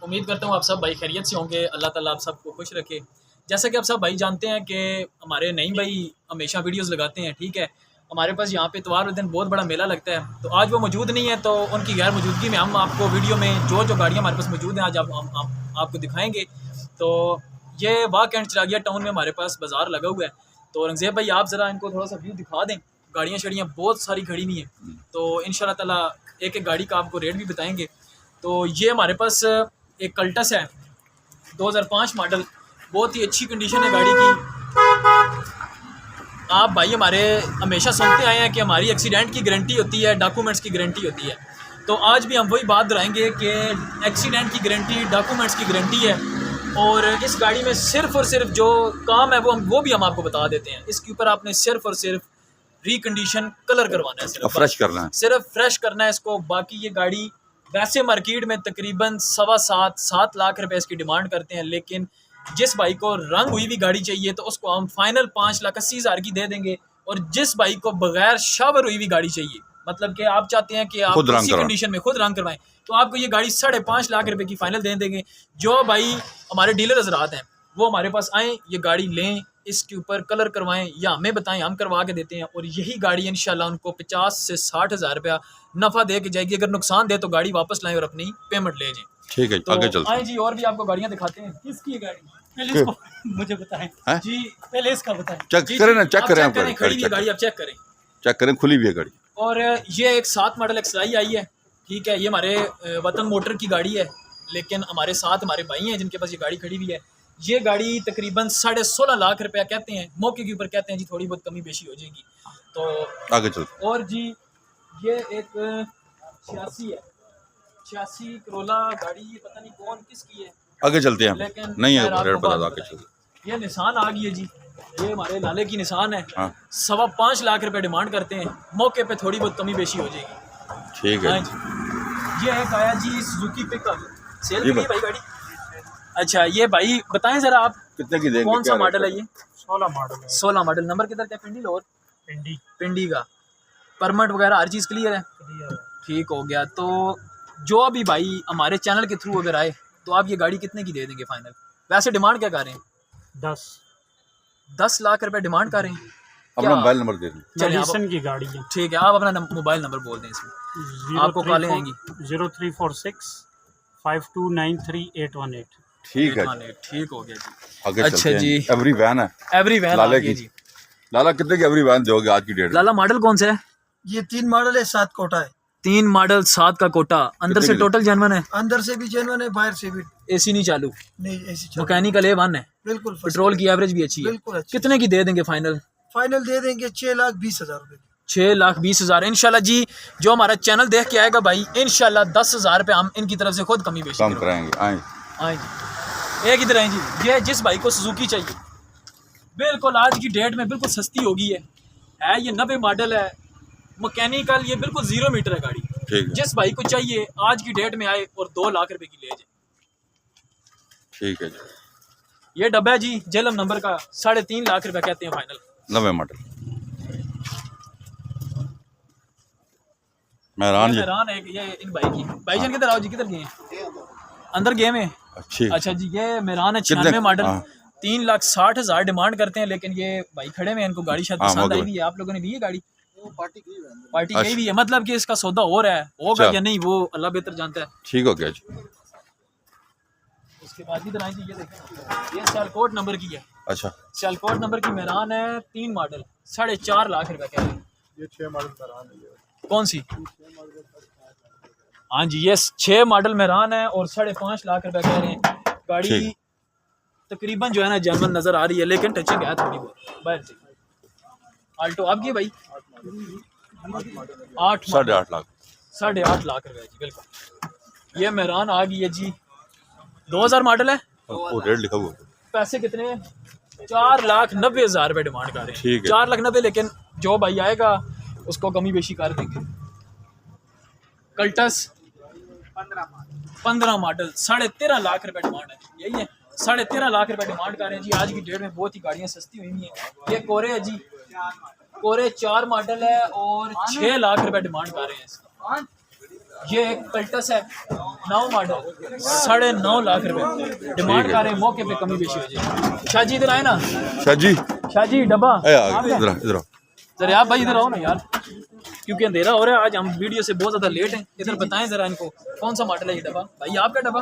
उम्मीद करता हूँ आप सब भाई खैरियत से होंगे। अल्लाह ताला आप सबको खुश रखे। जैसा कि आप सब भाई जानते हैं कि हमारे नईम भाई हमेशा वीडियोस लगाते हैं, ठीक है। हमारे पास यहाँ पे इतवार दिन बहुत बड़ा मेला लगता है, तो आज वो मौजूद नहीं है, तो उनकी गैर मौजूदगी में हम आपको वीडियो में जो जो गाड़ियाँ हमारे पास मौजूद हैं आज हम आपको दिखाएँगे। तो ये वाक एंड चिरागिया टाउन में हमारे पास बाज़ार लगा हुआ है। तो औरंगज़ेब भाई आप ज़रा इनको थोड़ा सा व्यू दिखा दें। गाड़ियाँ शाड़ियाँ बहुत सारी खड़ी हुई हैं, तो इंशाल्लाह ताला एक एक गाड़ी का आपको रेट भी बताएँगे। तो ये हमारे पास एक कल्टस है 2005 मॉडल, बहुत ही अच्छी कंडीशन है गाड़ी की। आप भाई हमारे हमेशा सुनते आए हैं कि हमारी एक्सीडेंट की गारंटी होती है, डॉक्यूमेंट्स की गारंटी होती है। तो आज भी हम वही बात दोहराएंगे कि एक्सीडेंट की गारंटी, डॉक्यूमेंट्स की गारंटी है। और इस गाड़ी में सिर्फ़ और सिर्फ जो काम है वो भी हम आपको बता देते हैं। इसके ऊपर आपने सिर्फ़ और सिर्फ रिकंडीशन कलर करवाना है, सिर्फ फ्रेश करना है, सिर्फ फ्रेश करना है इसको। बाकी ये गाड़ी वैसे मार्केट में तकरीबन 7.25-7 लाख रुपए इसकी डिमांड करते हैं, लेकिन जिस भाई को रंग हुई हुई गाड़ी चाहिए तो उसको हम फाइनल 5,80,000 की दे देंगे। और जिस भाई को बगैर शावर हुई हुई गाड़ी चाहिए, मतलब कि आप चाहते हैं कि आप इसी कंडीशन में खुद रंग करवाएं, तो आपको ये गाड़ी 5.5 लाख रुपए की फाइनल दे देंगे। जो भाई हमारे डीलर हजरात हैं वो हमारे पास आएँ, ये गाड़ी लें, इसके ऊपर कलर करवाएं या हमें बताएं, हम करवा के देते हैं। और यही गाड़ी इंशाल्लाह उनको 50 से 60 हज़ार रुपया नफ़ा दे के जाएगी। अगर नुकसान दे तो गाड़ी वापस लाएं और अपनी पेमेंट ले जाएं। ठीक है, तो आगे चलते हैं। आए जी, और भी आपको गाड़ियाँ दिखाते हैं। किसकी गाड़ी पहले इसको मुझे बताएं जी, पहले इसका बताएं। चेक करें ना, चेक करें, आप खड़ी हुई गाड़ी आप चेक करें, चेक करें, खुली हुई है गाड़ी। और ये एक 7 मॉडल एक्सराई आई है, ठीक है। ये हमारे वतन मोटर की गाड़ी है, लेकिन हमारे साथ हमारे भाई हैं जिनके पास ये गाड़ी खड़ी हुई है। ये गाड़ी तकरीबन 16.5 लाख रुपया कहते हैं, मौके के ऊपर कहते हैं जी, थोड़ी बहुत कमी बेशी हो जाएगी। तो आगे चलते। और जी ये एक 86 है, 86 करोला गाड़ी, पता नहीं कौन किसकी है, आगे चलते हैं। लेकिन नहीं है रेट बता दो, आगे चलते। ये निशान आ गई है जी, ये हमारे लाले की निशान है। हाँ। 5.25 लाख रुपए डिमांड करते हैं, मौके पे थोड़ी बहुत कमी बेशी हो जाएगी। ठीक है। हाँ जी, ये एक आया जी सुजुकी पिकअप, सेल की भाई गाड़ी। अच्छा ये भाई बताएं जरा आप कितने की देंगे, कौन सा मॉडल है ये? 16 मॉडल है। 16 मॉडल। नंबर किधर क्या? पिंडी लोर, पिंडी का। परमिट वगैरह हर चीज़ क्लियर है? ठीक हो गया। तो जो भी भाई हमारे चैनल के थ्रू अगर आए तो आप ये गाड़ी कितने की दे देंगे फाइनल? वैसे डिमांड क्या कर रहे हैं? 10 लाख रुपए डिमांड कर रहे हैं। अपना मोबाइल नंबर दे दें। चलिए की गाड़ी है, ठीक है, आप अपना मोबाइल नंबर बोल दें, इसमें आपको कॉलें आएंगी। 0346 5293 ठीक है, ठीक हो गया जी। आगे अच्छा चलते हैं। जी, एवरी वैन है, एवरी वैन लाले की जी। लाला कितने की एवरी वैन दोगे आज की डेट में? लाला मॉडल कौन सा है? ये 3 मॉडल है, 7 कोटा है। 3 मॉडल 7 का कोटा। अंदर से टोटल जेन्युइन है? अंदर से भी जेन्युइन है, बाहर से भी। एसी नहीं चालू? नहीं, एसी चालू। मैकेनिकल A1 है, बिल्कुल। पेट्रोल की एवरेज भी अच्छी है, बिल्कुल अच्छी। कितने की दे देंगे फाइनल? फाइनल दे देंगे 6,20,000 रुपए। 6,20,000 इंशाल्लाह जी। जो हमारा चैनल देख के आएगा भाई, इंशाल्लाह 10,000 रुपये हम इनकी तरफ से खुद कमी बेशी कम कराएंगे। आए जी, एक इधर आए जी। ये जिस भाई को सुजुकी चाहिए, बिल्कुल आज की डेट में बिल्कुल सस्ती होगी है ये 90 मॉडल है, मैकेनिकल, ये बिल्कुल 0 मीटर है गाड़ी। ठीक है, जिस भाई को चाहिए आज की डेट में आए और 2 लाख रुपए की ले जाए। ठीक है जी। ये डब्बा है जी जेलम नंबर का, 3.5 लाख रुपए कहते हैं फाइनल। 90 मॉडल मेहरान है ये इन भाई की। भाईजान किधर आओ जी, किधर गए हैं? अंदर गए में। अच्छा जी, ये मेहरान है 96 मॉडल। 3,60,000 डिमांड करते हैं, लेकिन ये भाई खड़े में, इनको गाड़ी शायद पसंद आई भी है। आप लोगों ने ली है गाड़ी? पार्टी गई भी है, मतलब कि इसका सौदा हो रहा है, होगा या नहीं वो अल्लाह बेहतर जानता है। ठीक हो गया जी। उसके बाद इधर आई जी, ये देखें, ये सियालकोट नंबर की है। अच्छा, सियालकोट नंबर की मेहरान है, 3 मॉडल, 4.5 लाख रुपए कह रहे हैं। ये 6 मॉडल मेहरान है। कौन सी? हाँ जी, ये 6 मॉडल मेहरान है और 5.5 लाख रुपए कह रहे हैं। गाड़ी तकरीबन जो है ना जेन्युइन नजर आ रही है, लेकिन टचिंग है थोड़ी बहुत बाहर से। आल्टो आपकी भाई 8 8.5 लाख 8.5 लाख रुपए जी, बिल्कुल। ये मेहरान आ गई है जी, 2000 मॉडल है। वो रेट लिखा हुआ है। पैसे कितने हैं? 4,90,000 रुपए डिमांड कर रहे हैं। ठीक है, 4,90,000, लेकिन जो भाई आएगा उसको कमी बेशी कर देंगे। कल्टस 15 मॉडल, 13.5 लाख रुपए डिमांड है, यही है। 13.5 लाख रुपए डिमांड कर रहे हैं जी। आज की डेट में बहुत ही गाड़ियाँ सस्ती हुई हैं। ये कोरे है जी, कोरे 4 मॉडल है और 6 लाख रुपए डिमांड कर रहे हैं इसका। ये एक कल्टस है 9 मॉडल 9.5 लाख रुपए डिमांड कर रहे हैं, मौके पे कमी बेशी हो जाएगी। शाहजी इधर आए ना, शाहजी शाहजी डब्बा इधर इधर जरा आप भाई इधर आओ ना यार, क्योंकि अंधेरा हो रहा है, आज हम वीडियो से बहुत ज़्यादा लेट हैं। इधर बताएं ज़रा इनको कौन सा मॉडल है ये डब्बा? भाई आपका डब्बा?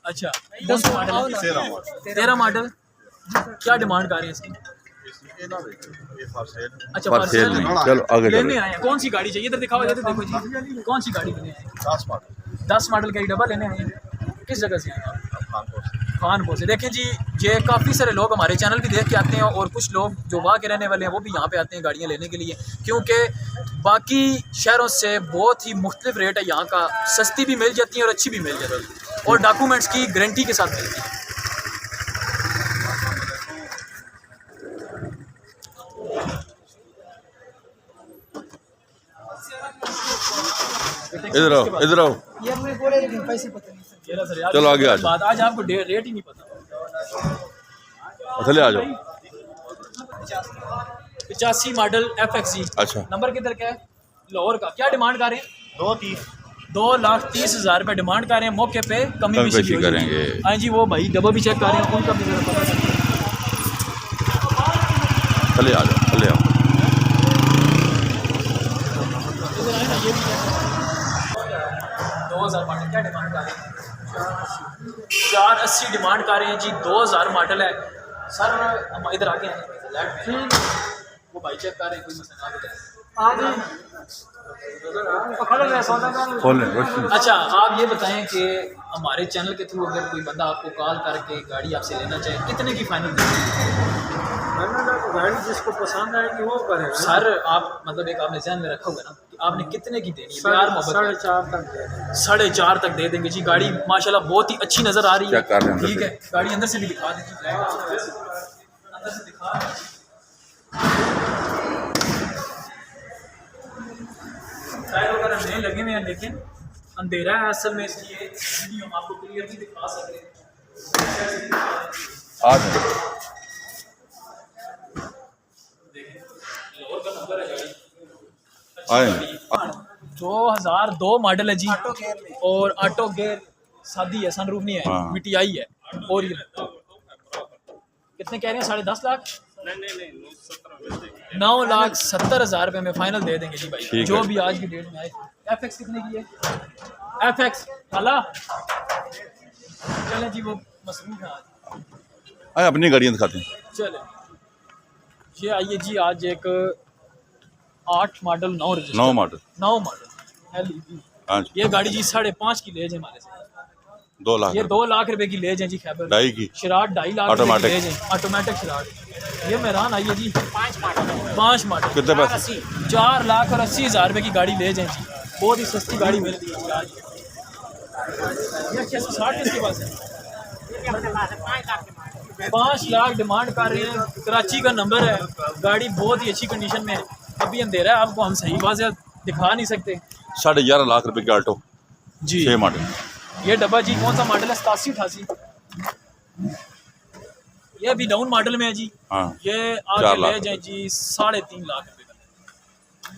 अच्छा कौन सा मॉडल है? 13 मॉडल। क्या डिमांड कर रहे हैं इसकी? अच्छा पर सेल नहीं, चलो आगे लेने चलो। आए हैं। कौन सी गाड़ी चाहिए? इधर दिखाओ, इधर देखो जी, कौन सी गाड़ी लेने आए हैं? 10 मॉडल का ये डब्बा लेने आए हैं। किस जगह से आए हैं? खानपुर से। देखें जी, ये काफ़ी सारे लोग हमारे चैनल भी देख के आते हैं और कुछ लोग जो वहाँ के रहने वाले हैं वो भी यहाँ पे आते हैं गाड़ियाँ लेने के लिए, क्योंकि बाकी शहरों से बहुत ही मुख्तलिफ रेट है यहाँ का, सस्ती भी मिल जाती है और अच्छी भी मिल जाती है और डॉक्यूमेंट्स की गारंटी के साथ मिलती है। इधर आओ, इधर आओ, ये हमने बोले लेकिन पैसे पता नहीं सर। ये लो सर यार, चलो आगे आ जाओ। बात आज आपको रेट ही नहीं पता। चले आ जाओ। 85 मॉडल FXG। अच्छा। नंबर किधर का है? लाहौर का। क्या डिमांड कर रहे हैं? 2,30,000 रुपये डिमांड कर रहे हैं, मौके पे कमी कमी पेशी पेशी हो जाएगी। करेंगे। हाँ जी, वो भाई डब्बा भी चेक कर रहे हैं, उनका भी जरा पता चले। चले आ जाओ, चले आओ। इधर आए ना, ये भी चेक करें। 2000 मॉडल क्या डिमांड कर रहे हैं? 480 डिमांड कर रहे हैं जी। 2000 मॉडल है सर। हम इधर आगे हैं, वो भाई चेक कर रहे हैं, कोई मसला नहीं है। खोल लें, रोशनी। अच्छा, आप ये बताएं कि हमारे चैनल के थ्रू अगर कोई बंदा आपको कॉल करके गाड़ी आपसे लेना चाहे, कितने की फाइनल देंगे? गाड़ी जिसको पसंद आएगी वो करेगा सर आप मतलब एक आपने ध्यान में रखा होगा ना कि आपने कितने की देनी है? प्यार मोहब्बत 4.5 तक दे दें। 4.5 तक दे देंगे जी। गाड़ी माशाल्लाह बहुत ही अच्छी नज़र आ रही है। चेक कर रहे हैं अंदर ठीक से। है, गाड़ी अंदर से भी दिखा दीजिए, अंदर से दिखा। टायर वगैरह नहीं लगे हुए हैं, लेकिन अंधेरा है असल में, इसलिए वीडियो हम आपको क्लियरली दिखा सकते हैं। आ जाओ। लाहौर का नंबर है गाड़ी। आए 2002 मॉडल है जी, और ऑटो गेयर, सादी है, सनरूफ नहीं है, हाँ। VTI है और ये कितने कह रहे हैं? 10.5 लाख? 9,70,000 रुपये में फाइनल दे देंगे जी भाई, ठीक जो है। भी आज की डेट में आए। FX कितने की है? FX हाला चलें जी, वो मसरूफ है आज। आए अपनी गाड़ियाँ दिखाते हैं। चले ये आइए जी, आज एक 8 model 9 register 9 model 9 model LED। हाँ जी। ये गाड़ी जी 5.5 की ले जाए हमारे से। 2 लाख ये 2 लाख रुपए की ले जाए जी। खैबर ढाई की शराट 2.5 लाख रुपए की ऑटोमेटिक। ले जाए, ऑटोमेटिक शराट। ये मेहरान आइए जी, 5 मॉडल कितने पैसे? 4,80,000 रुपए की गाड़ी ले जाए जी। बहुत ही सस्ती गाड़ी मिल रही है आज। ये 660 किसके पास है? 5 लाख डिमांड कर रहे हैं। कराची का नंबर है, गाड़ी बहुत ही अच्छी कंडीशन में है। अभी अंधेरा है, आपको हम सही बात दिखा नहीं सकते। 11.5 लाख रुपए की आल्टो जी 6 मॉडल। ये डब्बा जी कौन सा मॉडल है? 87-88। ये अभी डाउन मॉडल में है जी। हाँ। ये 4 आगे लाख ले जाए जी 3.5 लाख रुपए का।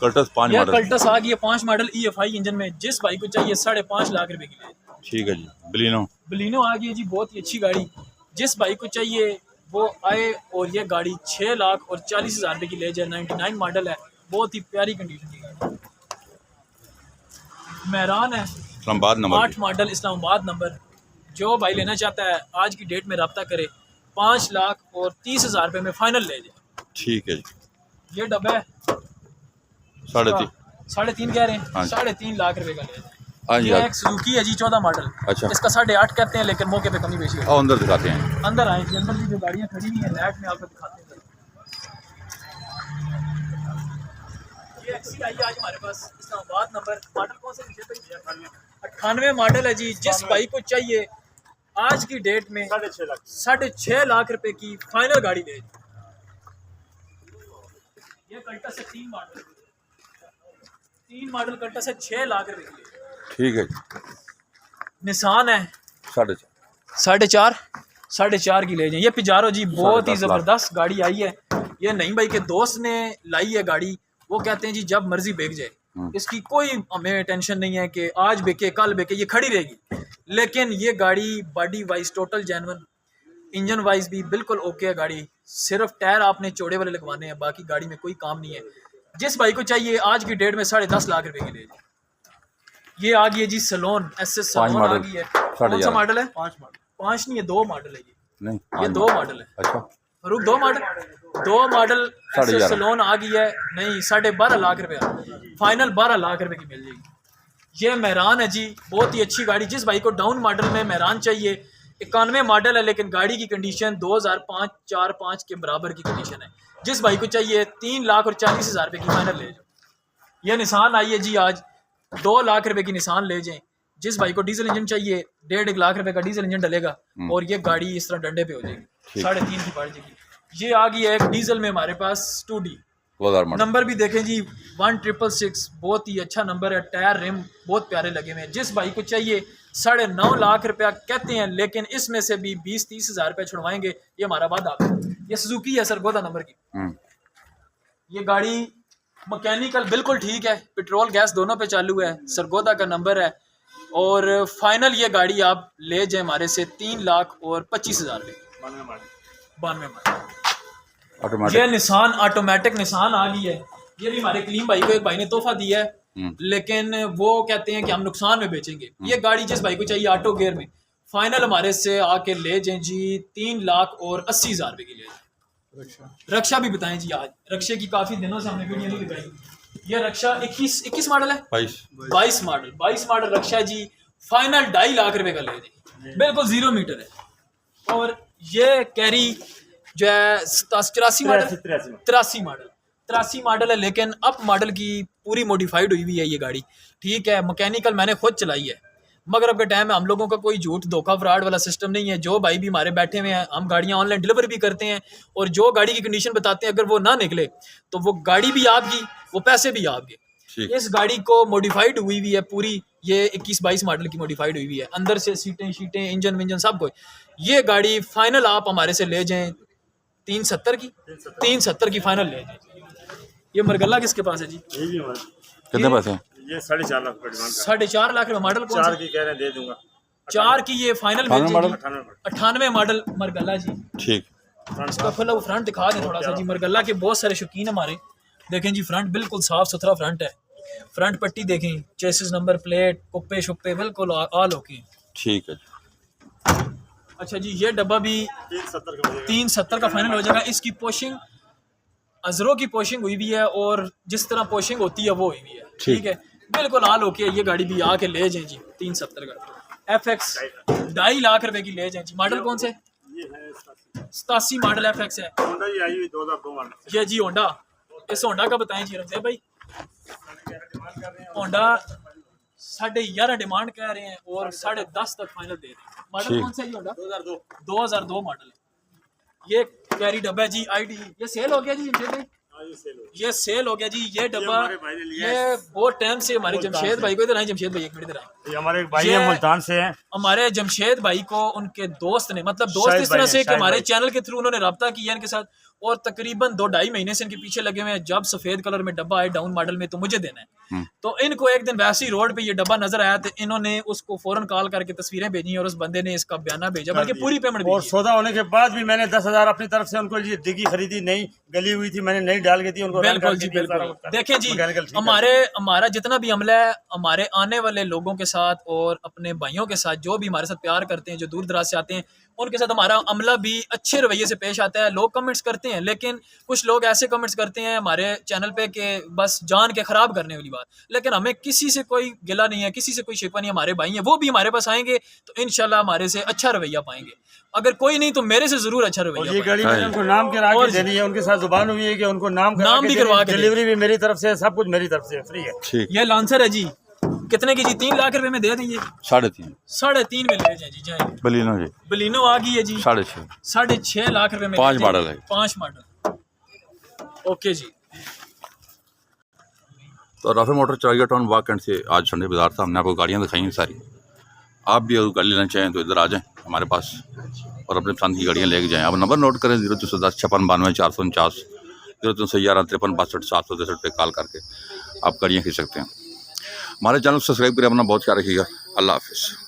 कल्टस 5 ये मॉडल। कल्टस आ गई है 5 मॉडल EFI इंजन में। जिस भाई को चाहिए 5.5 लाख रुपए की ले। ठीक है जी। बलिनो बलिनो आ गई है जी, बहुत ही अच्छी गाड़ी। जिस भाई को चाहिए वो आए, और ये गाड़ी 6,40,000 रुपए की ले जाए। 99 मॉडल है, बहुत ही प्यारी कंडीशन की गाड़ी। मेहरान है, Islamabad number 8 model Islamabad number. जो भाई लेना चाहता है आज की डेट में रब्ता करे। 5,30,000 रुपये में फाइनल ले जाए। ठीक है जी। ये डब्बा है 3.5। 3.5 कह रहे हैं, हाँ जी। 3.5 लाख रुपए का ले जाए। हाँ जी। ये एक सुजुकी है जी 14 मॉडल। अच्छा। इसका 8.5 कहते हैं, लेकिन मौके पे कमी बेशी है। आओ अंदर दिखाते हैं। अंदर आए जी, अंदर की जो गाड़ियाँ खड़ी हुई हैं लैट में आपको दिखाते हैं। ये एक्सी आई है आज हमारे पास, इस्लामाबाद नंबर। मॉडल कौन सा? 98 मॉडल है जी। जिस भाई को चाहिए आज की डेट में 6.5 लाख रुपए की फाइनल गाड़ी ले। ये कल्टस है 3 मॉडल कल्टस है 6 लाख रुपए की। ठीक है जी। निशान है 4.5। 4.5 की ले जाए। ये पिजारो जी बहुत ही 10.5 लाख। ज़बरदस्त गाड़ी आई है। ये नहीं भाई के दोस्त ने लाई है गाड़ी, वो कहते हैं जी जब मर्जी बेच जाए। इसकी कोई हमें टेंशन नहीं है कि आज बिके कल बिके, ये खड़ी रहेगी। लेकिन ये गाड़ी body wise total genuine, engine wise भी बिल्कुल ओके है गाड़ी। सिर्फ टायर आपने चौड़े वाले लगवाने हैं, बाकी गाड़ी में कोई काम नहीं है। जिस भाई को चाहिए आज की डेट में 10.5 लाख रुपए की ले जाए। ये आ गई है जी सलोन, SS सलोन आ गई है। कौन सा मॉडल है? 5 नहीं है, 2 मॉडल है नहीं, ये 2 मॉडल है। अच्छा, फरूक 2 मॉडल SS सलोन आ गई है। नहीं, 12.5 लाख रुपया फाइनल, 12 लाख रुपए की मिल जाएगी। ये मेहरान है जी, बहुत ही अच्छी गाड़ी। जिस भाई को डाउन मॉडल में मेहरान चाहिए, 91 मॉडल है लेकिन गाड़ी की कंडीशन 2005-4-5 के बराबर की कंडीशन है। जिस भाई को चाहिए 3,40,000 रुपये की फाइनल ले जाओ। यह निशान आई है जी, आज 2 लाख रुपए की निशान ले जाएं। जिस भाई को डीजल इंजन चाहिए 1.5 लाख रुपए का डीजल इंजन डलेगा और ये गाड़ी इस तरह डंडे पे हो जाएगी, 3.5 की पड़ जाएगी। ये आ गई है एक डीजल में हमारे पास 2D, नंबर भी देखें जी 1666, बहुत ही अच्छा नंबर है। टायर रिम बहुत प्यारे लगे हुए हैं। जिस भाई को चाहिए 9.5 लाख रुपया कहते हैं, लेकिन इसमें से भी 20-30 हज़ार रुपये छुड़वाएंगे, ये हमारा वादा है। ये सुजुकी है सरगोदा नंबर की। ये गाड़ी मैकेनिकल बिल्कुल ठीक है, पेट्रोल गैस दोनों पे चालू है, सरगोदा का नंबर है। और फाइनल ये गाड़ी आप ले जाए हमारे से 3,25,000 रुपये, 92 मॉडल। ये निशान ऑटोमेटिक निशान आ गई है। ये भी हमारे कलीम भाई को एक भाई ने तोहफा दिया है, लेकिन वो कहते हैं कि हम नुकसान में बेचेंगे। ये गाड़ी जिस भाई को चाहिए ऑटो गेयर में, फाइनल हमारे से आके ले जाएं जी 3,80,000 रुपये की ले जाए। रक्षा भी बताएं जी, आज रक्षे की काफ़ी दिनों से हमने वीडियो नहीं दिखाई। ये रक्षा 21 मॉडल है, 22 मॉडल रक्षा जी, फाइनल 2.5 लाख रुपए का ले जाए, बिल्कुल 0 मीटर है। और ये कैरी जो है 83 मॉडल है, लेकिन अप मॉडल की पूरी मॉडिफाइड हुई है ये गाड़ी। ठीक है, मैकेनिकल मैंने खुद चलाई है। मगरब के टाइम में हम लोगों का कोई झूठ धोखा फ्रॉड वाला सिस्टम नहीं है। जो भाई भी हमारे बैठे हुए हैं, हम गाड़ियाँ ऑनलाइन डिलीवर भी करते हैं, और जो गाड़ी की कंडीशन बताते हैं अगर वो ना निकले तो वो गाड़ी भी आपकी, वो पैसे भी आपके। इस गाड़ी को मॉडिफाइड हुई हुई है पूरी, ये 21-22 मॉडल की मॉडिफाइड हुई हुई है, अंदर से सीटें इंजन विंजन सब कुछ। ये गाड़ी फाइनल आप हमारे से ले जाएं 370 की फाइनल ले जाएं। ये मरगल्ला किसके पास है जी? कितने पैसे? ये 4.5 लाख रुपए। 4.5 लाख रुपए मॉडल, 4 की कह रहे हैं, दे दूंगा। 4 की ये फाइनल मिल जाएगी। 98 मॉडल मरगल्ला जी। ठीक, इसका खुला वो फ्रंट दिखा दें थोड़ा सा जी। मरगल्ला के बहुत सारे शौकीन हमारे, देखें जी फ्रंट बिल्कुल साफ सुथरा फ्रंट है। फ्रंट पट्टी देखें, चेसिस नंबर प्लेट, कुप्पे शुप्पे बिल्कुल ऑल ओके। ठीक है। अच्छा जी, ये डब्बा भी 370 का फाइनल हो जाएगा। इसकी पोशिंग अजरों की पोशिंग हुई भी है, और जिस तरह पोशिंग होती है वो हुई भी है। ठीक है, बिल्कुल ऑल ओके। ये गाड़ी भी आके ले जाएं जी 370 का FX 2.5 लाख रुपए की ले जाएं जी। मॉडल कौन से? 87 मॉडल FX है। 2002 मॉडल। ये जी होंडा, इस होंडा का बताएं जी रमज़े भाई। होंडा 11.5 डिमांड कह रहे हैं और 10.5 तक फाइनल दे रहे हैं। मॉडल कौन सा है? होंडा 2002 मॉडल है। ये कैरी डब्बा है जी ID। ये सेल हो गया जी जमशेद भाई, ये सेल हो गया जी। ये डब्बा ये बहुत टाइम से हमारे जमशेद भाई को, इधर आए जमशेद भाई, एक मिनट इधर आए। हमारे एक भाई है मुल्तान से हैं। हमारे जमशेद भाई को उनके दोस्त ने, मतलब दोस्त इस तरह से कि हमारे चैनल के थ्रू उन्होंने रब्ता किया इनके साथ, और तकरीबन 2-2.5 महीने से इनके पीछे लगे हुए हैं। जब सफेद कलर में डब्बा आए डाउन मॉडल में तो मुझे देना है। तो इनको एक दिन वैसे ही रोड पे ये डब्बा नजर आया तो इन्होंने उसको फौरन कॉल करके तस्वीरें भेजी, और उस बंदे ने इसका बयाना भेजा, बल्कि पूरी पेमेंट और सौदा होने के बाद भी मैंने 10,000 अपनी तरफ से उनको ये डिग्गी खरीदी, नई गली हुई थी, मैंने नई डाल के दी उनको। बिल्कुल जी बिल्कुल। देखें जी, हमारा जितना भी अमला है हमारे आने वाले लोगों के साथ और अपने भाइयों के साथ, जो भी हमारे साथ प्यार करते हैं, जो दूर दराज से आते हैं, उनके साथ हमारा अमला भी अच्छे रवैये से पेश आता है। लोग कमेंट्स करते हैं, लेकिन कुछ लोग ऐसे कमेंट्स करते हैं हमारे चैनल पे कि बस जान के ख़राब करने वाली बात। लेकिन हमें किसी से कोई गिला नहीं है, किसी से कोई शिकवा नहीं है। हमारे भाई हैं, वो भी हमारे पास आएंगे तो इंशाल्लाह हमारे से अच्छा रवैया पाएंगे। अगर कोई नहीं तो मेरे से जरूर अच्छा रवैया। ये गाड़ी मैंने उनको नाम करा के देनी है, उनके साथ जुबान हुई है कि उनको नाम भी करवा के, डिलीवरी भी मेरी तरफ से, सब कुछ मेरी तरफ से फ्री है। ये लांसर है जी, कितने की जी? 3 लाख रुपए में दे देंगे। 3.5 में ले जाए जी। जाए बलिनो जी, बलिनो आ गई है जी 6.5 लाख रुपए में। 5 मॉडल है। 5 मॉडल ओके जी। तो राफेल मोटर चौराहा टाउन वाक एंड से आज संडे बाजार था, हमने आपको गाड़ियाँ दिखाई हैं सारी। आप भी अगर गाड़ी लेना चाहें तो इधर आ जाएं हमारे पास और अपने पसंद की गाड़ियाँ लेके जाएं। आप नंबर नोट करें 0310 56 92 449, 0311 53 62 763 पे कॉल करके आप गाड़ियाँ खरीद सकते हैं। हमारे चैनल को सब्सक्राइब करें, अपना बहुत ख्याल रखिएगा। अल्लाह हाफिज़।